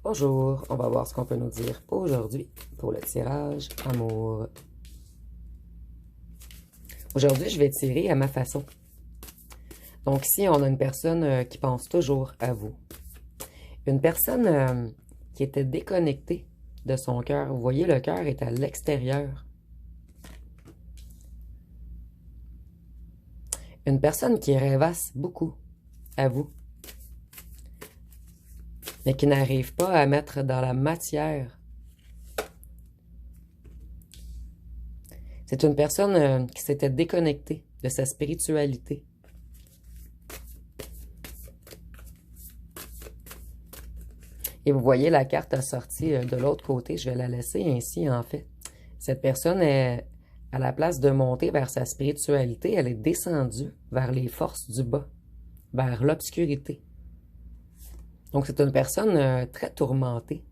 Bonjour, on va voir ce qu'on peut nous dire aujourd'hui pour le tirage amour. Aujourd'hui, je vais tirer à ma façon. Donc ici, on a une personne qui pense toujours à vous. Une personne qui était déconnectée de son cœur. Vous voyez, le cœur est à l'extérieur. Une personne qui rêvasse beaucoup à vous, mais qui n'arrive pas à mettre dans la matière. C'est une personne qui s'était déconnectée de sa spiritualité. Et vous voyez la carte assortie de l'autre côté. Je vais la laisser ainsi, en fait. Cette personne est, à la place de monter vers sa spiritualité, elle est descendue vers les forces du bas, vers l'obscurité. Donc, c'est une personne très tourmentée.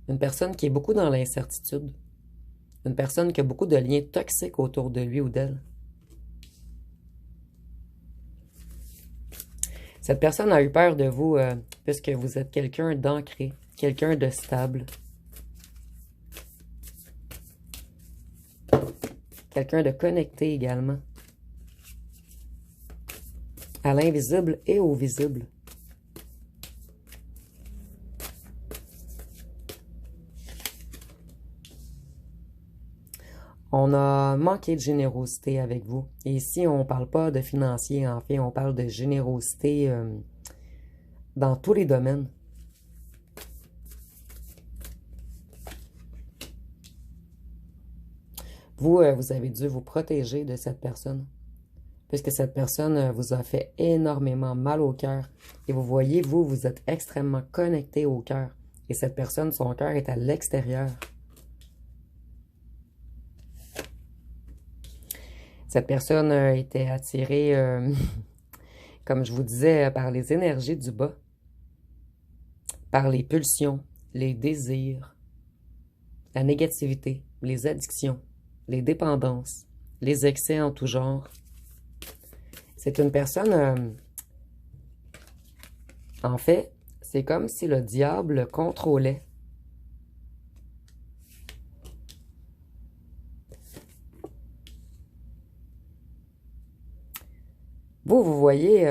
Une personne qui est beaucoup dans l'incertitude. Une personne qui a beaucoup de liens toxiques autour de lui ou d'elle. Cette personne a eu peur de vous puisque vous êtes quelqu'un d'ancré, quelqu'un de stable. Quelqu'un de connecté également. À l'invisible et au visible. On a manqué de générosité avec vous. Et ici, on ne parle pas de financier, en fait, on parle de générosité dans tous les domaines. Vous, vous avez dû vous protéger de cette personne, puisque cette personne vous a fait énormément mal au cœur. Et vous voyez, vous êtes extrêmement connecté au cœur. Et cette personne, son cœur est à l'extérieur. Cette personne était attirée, comme je vous disais, par les énergies du bas, par les pulsions, les désirs, la négativité, les addictions, les dépendances, les excès en tout genre. C'est une personne, en fait, c'est comme si le diable contrôlait. Vous voyez,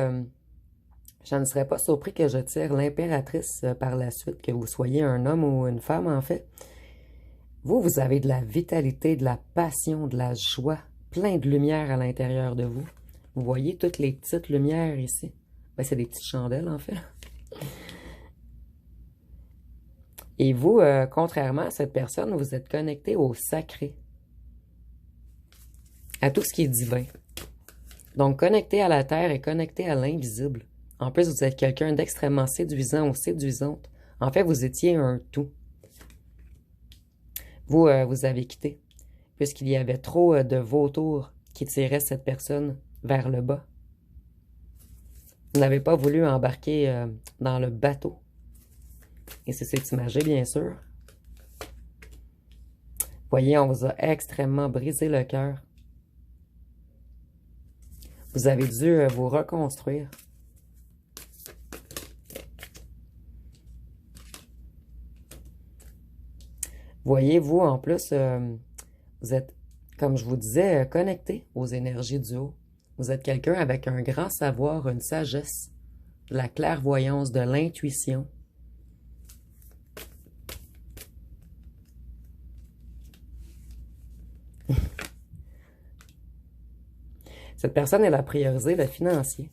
je ne serais pas surpris que je tire l'impératrice par la suite, que vous soyez un homme ou une femme, en fait. Vous avez de la vitalité, de la passion, de la joie, plein de lumière à l'intérieur de vous. Vous voyez toutes les petites lumières ici? Ben, c'est des petites chandelles, en fait. Et vous, contrairement à cette personne, vous êtes connecté au sacré, à tout ce qui est divin. Donc, connecté à la terre et connecté à l'invisible. En plus, vous êtes quelqu'un d'extrêmement séduisant ou séduisante. En fait, vous étiez un tout. Vous, vous avez quitté, puisqu'il y avait trop de vautours qui tiraient cette personne vers le bas. Vous n'avez pas voulu embarquer dans le bateau. Et c'est imagé, bien sûr. Voyez, on vous a extrêmement brisé le cœur. Vous avez dû vous reconstruire. Voyez-vous, en plus, vous êtes, comme je vous disais, connecté aux énergies du haut. Vous êtes quelqu'un avec un grand savoir, une sagesse, de la clairvoyance, de l'intuition. Cette personne, elle a priorisé le financier.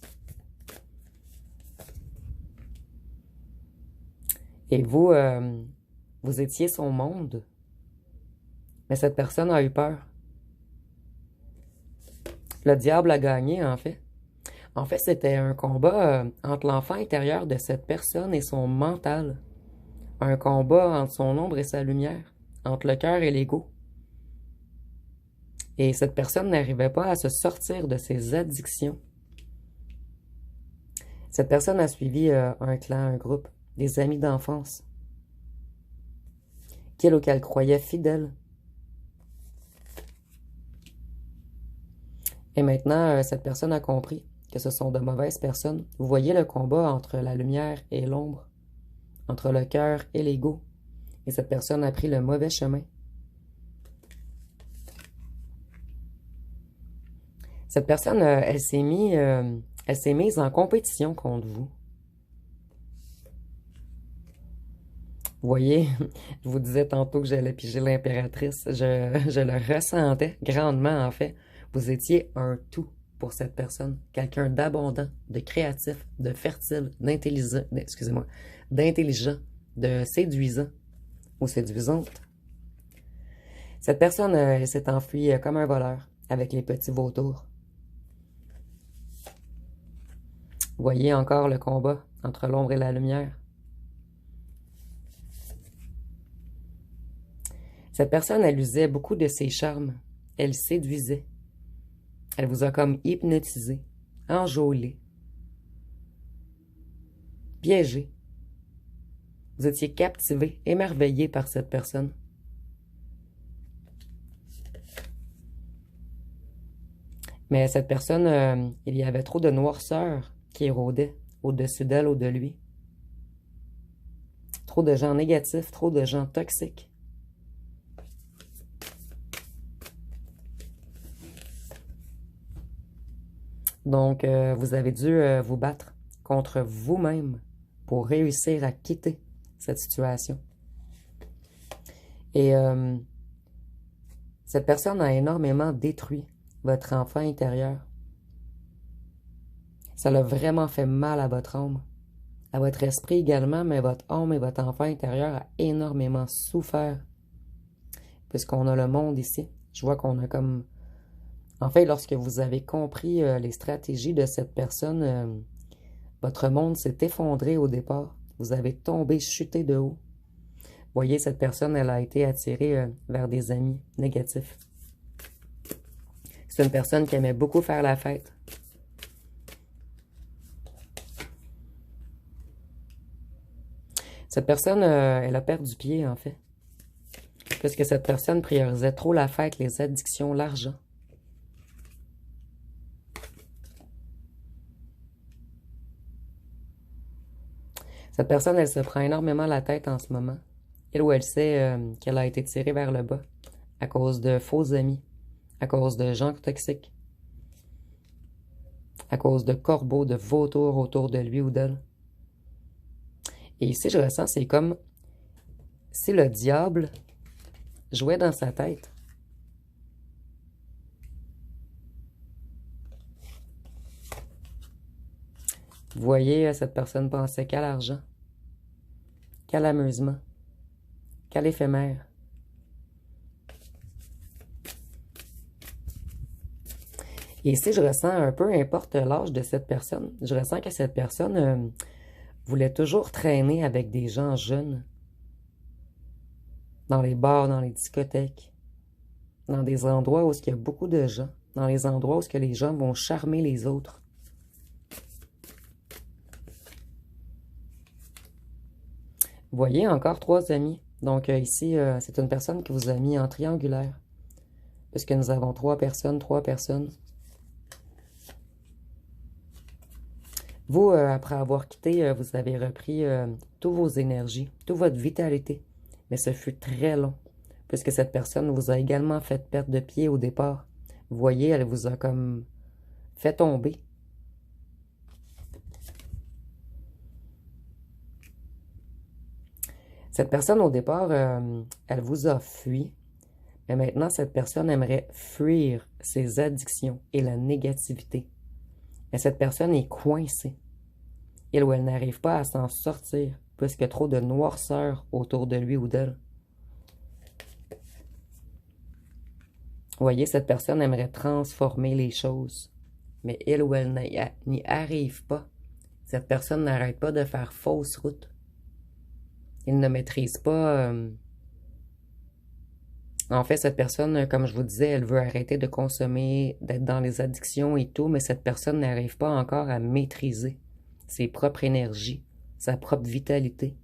Et vous, vous étiez son monde. Mais cette personne a eu peur. Le diable a gagné, en fait. En fait, c'était un combat entre l'enfant intérieur de cette personne et son mental. Un combat entre son ombre et sa lumière. Entre le cœur et l'ego. Et cette personne n'arrivait pas à se sortir de ses addictions. Cette personne a suivi un clan, un groupe, des amis d'enfance, qu'elle croyait fidèles. Et maintenant, cette personne a compris que ce sont de mauvaises personnes. Vous voyez le combat entre la lumière et l'ombre, entre le cœur et l'ego. Et cette personne a pris le mauvais chemin. Cette personne, elle s'est mise en compétition contre vous. Vous voyez, je vous disais tantôt que j'allais piger l'impératrice. Je le ressentais grandement, en fait. Vous étiez un tout pour cette personne. Quelqu'un d'abondant, de créatif, de fertile, d'intelligent, excusez-moi, d'intelligent, de séduisant ou séduisante. Cette personne, elle s'est enfuie comme un voleur avec les petits vautours. Vous voyez encore le combat entre l'ombre et la lumière. Cette personne, elle usait beaucoup de ses charmes. Elle séduisait. Elle vous a comme hypnotisé, enjôlé, piégé. Vous étiez captivé, émerveillé par cette personne. Mais cette personne, il y avait trop de noirceur qui érodait au-dessus d'elle, au-de lui. Trop de gens négatifs, trop de gens toxiques. Donc, vous avez dû vous battre contre vous-même pour réussir à quitter cette situation. Et cette personne a énormément détruit votre enfant intérieur. Ça l'a vraiment fait mal à votre âme, à votre esprit également, mais votre âme et votre enfant intérieur a énormément souffert. Puisqu'on a le monde ici. Je vois qu'on a comme... En fait, lorsque vous avez compris les stratégies de cette personne, votre monde s'est effondré au départ. Vous avez tombé, chuté de haut. Vous voyez, cette personne, elle a été attirée vers des amis négatifs. C'est une personne qui aimait beaucoup faire la fête. Cette personne, elle a perdu pied, en fait. Parce que cette personne priorisait trop la fête, les addictions, l'argent. Cette personne, elle se prend énormément la tête en ce moment. Elle ou elle sait qu'elle a été tirée vers le bas à cause de faux amis, à cause de gens toxiques, à cause de corbeaux, de vautours autour de lui ou d'elle. Et ici, je ressens, c'est comme si le diable jouait dans sa tête. Vous voyez, cette personne pensait qu'à l'argent, qu'à l'amusement, qu'à l'éphémère. Et ici, je ressens un peu, importe l'âge de cette personne, je ressens que cette personne voulait toujours traîner avec des gens jeunes, dans les bars, dans les discothèques, dans des endroits où il y a beaucoup de gens, dans les endroits où les gens vont charmer les autres. Vous voyez, encore 3 amis. Donc ici, c'est une personne que vous a mis en triangulaire. Puisque nous avons 3 personnes, 3 personnes. Vous, après avoir quitté, vous avez repris toutes vos énergies, toute votre vitalité. Mais ce fut très long. Puisque cette personne vous a également fait perdre de pied au départ. Vous voyez, elle vous a comme fait tomber. Cette personne, au départ, elle vous a fui, mais maintenant, cette personne aimerait fuir ses addictions et la négativité. Mais cette personne est coincée. Elle ou elle n'arrive pas à s'en sortir, puisqu'il y a trop de noirceur autour de lui ou d'elle. Vous voyez, cette personne aimerait transformer les choses, mais elle ou elle n'y arrive pas. Cette personne n'arrête pas de faire fausse route. Il ne maîtrise pas... En fait, cette personne, comme je vous disais, elle veut arrêter de consommer, d'être dans les addictions et tout, mais cette personne n'arrive pas encore à maîtriser ses propres énergies, sa propre vitalité,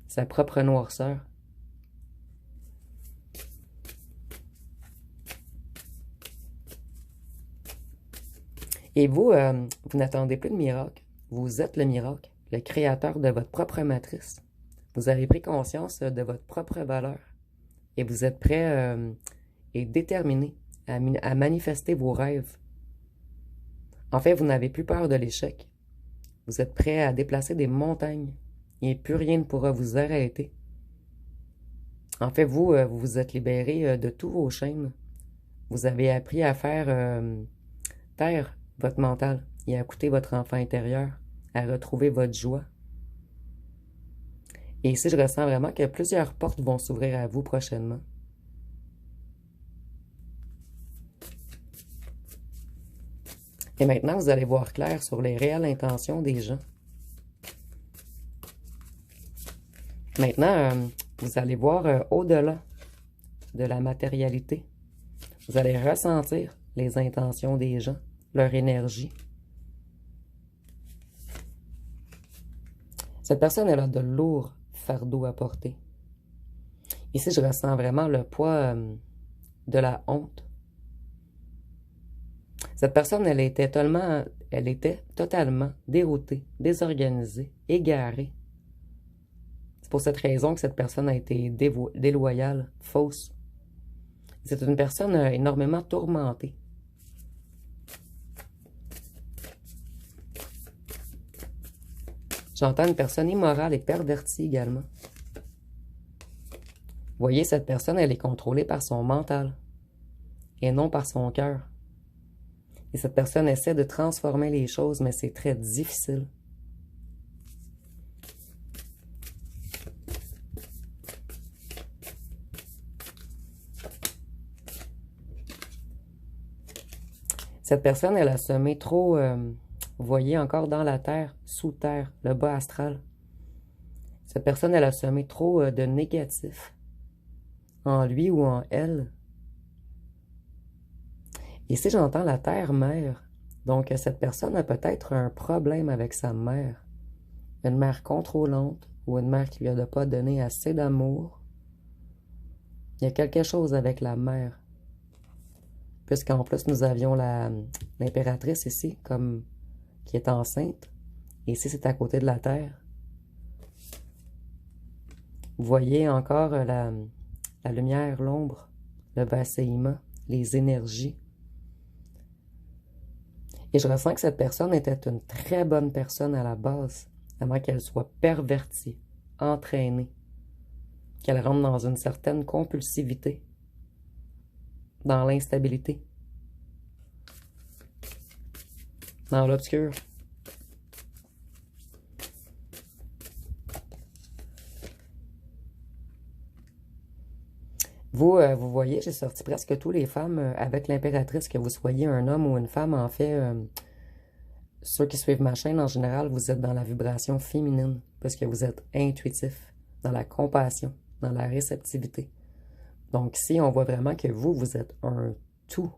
sa propre noirceur. Et vous, vous n'attendez plus de miracle. Vous êtes le miracle, le créateur de votre propre matrice. Vous avez pris conscience de votre propre valeur et vous êtes prêt et déterminé à manifester vos rêves. En fait, vous n'avez plus peur de l'échec. Vous êtes prêt à déplacer des montagnes et plus rien ne pourra vous arrêter. En fait, vous vous êtes libéré de tous vos chaînes. Vous avez appris à faire taire votre mental et à écouter votre enfant intérieur, à retrouver votre joie. Et ici, je ressens vraiment que plusieurs portes vont s'ouvrir à vous prochainement. Et maintenant, vous allez voir clair sur les réelles intentions des gens. Maintenant, vous allez voir au-delà de la matérialité. Vous allez ressentir les intentions des gens, leur énergie. Cette personne, elle a de lourds fardeaux à porter. Ici, je ressens vraiment le poids de la honte. Cette personne, elle était totalement déroutée, désorganisée, égarée. C'est pour cette raison que cette personne a été déloyale, fausse. C'est une personne énormément tourmentée. J'entends une personne immorale et pervertie également. Vous voyez, cette personne, elle est contrôlée par son mental et non par son cœur. Et cette personne essaie de transformer les choses, mais c'est très difficile. Cette personne, elle a semé trop, vous voyez, encore dans la terre, sous terre, le bas astral. Cette personne, elle a semé trop de négatif en lui ou en elle. Ici, j'entends la terre-mère. Donc, cette personne a peut-être un problème avec sa mère. Une mère contrôlante ou une mère qui lui a pas donné assez d'amour. Il y a quelque chose avec la mère. Puisqu'en plus, nous avions l'impératrice ici, comme qui est enceinte. Et ici, c'est à côté de la terre. Vous voyez encore la lumière, l'ombre, le vacillement, les énergies. Et je ressens que cette personne était une très bonne personne à la base, avant qu'elle soit pervertie, entraînée, qu'elle rentre dans une certaine compulsivité, dans l'instabilité, dans l'obscur. Vous voyez, j'ai sorti presque tous les femmes avec l'impératrice, que vous soyez un homme ou une femme, en fait. Ceux qui suivent ma chaîne, en général, vous êtes dans la vibration féminine, parce que vous êtes intuitif, dans la compassion, dans la réceptivité. Donc ici, on voit vraiment que vous êtes un tout.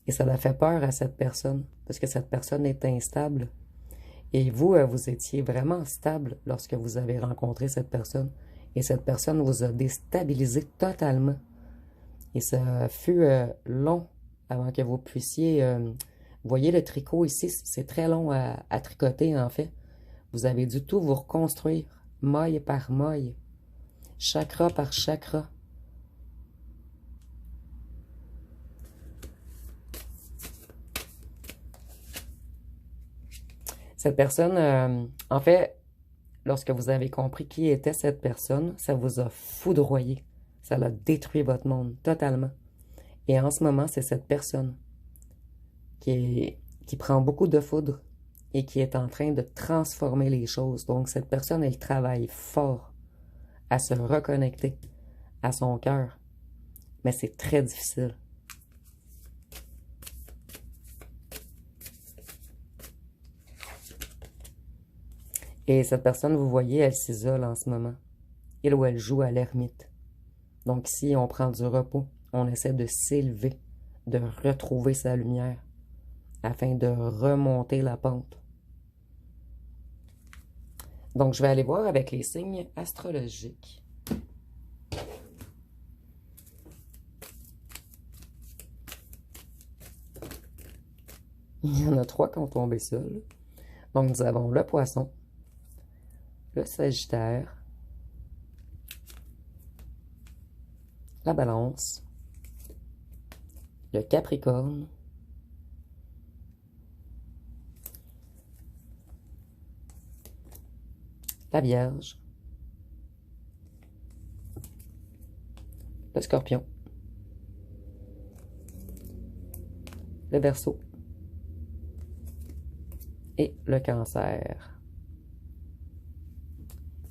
Et ça a fait peur à cette personne, parce que cette personne est instable. Et vous, vous étiez vraiment stable lorsque vous avez rencontré cette personne. Et cette personne vous a déstabilisé totalement. Et ça fut long avant que vous puissiez... vous voyez le tricot ici, c'est très long à tricoter en fait. Vous avez dû tout vous reconstruire, maille par maille, chakra par chakra. Cette personne, en fait, lorsque vous avez compris qui était cette personne, ça vous a foudroyé. Ça a détruit votre monde totalement. Et en ce moment, c'est cette personne qui prend beaucoup de foudre et qui est en train de transformer les choses. Donc, cette personne, elle travaille fort à se reconnecter à son cœur. Mais c'est très difficile. Et cette personne, vous voyez, elle s'isole en ce moment. Elle ou elle joue à l'ermite. Donc ici, on prend du repos. On essaie de s'élever, de retrouver sa lumière, afin de remonter la pente. Donc, je vais aller voir avec les signes astrologiques. Il y en a 3 qui ont tombé seuls. Donc, nous avons le poisson, le sagittaire la Balance, le Capricorne, la Vierge, le Scorpion, le Verseau et le Cancer.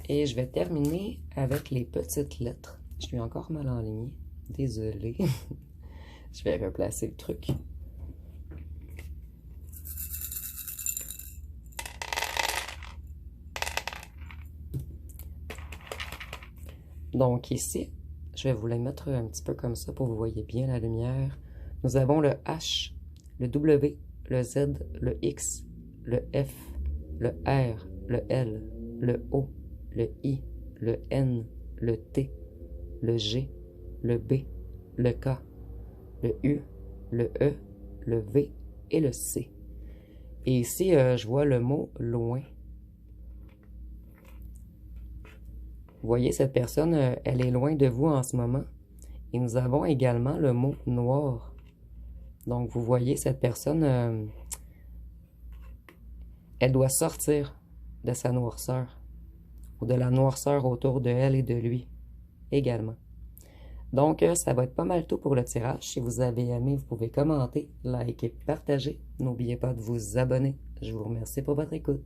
Et je vais terminer avec les petites lettres. Je suis encore mal enlignée. Désolée. Je vais replacer le truc. Donc ici, je vais vous les mettre un petit peu comme ça pour que vous voyez bien la lumière. Nous avons le H, le W, le Z, le X, le F, le R, le L, le O, le I, le N, le T, le G, le B, le K, le U, le E, le V et le C. Et ici, je vois le mot loin. Vous voyez, cette personne, elle est loin de vous en ce moment. Et nous avons également le mot noir. Donc, vous voyez, cette personne, elle doit sortir de sa noirceur. Ou de la noirceur autour de elle et de lui également. Donc, ça va être pas mal tout pour le tirage. Si vous avez aimé, vous pouvez commenter, liker, partager. N'oubliez pas de vous abonner. Je vous remercie pour votre écoute.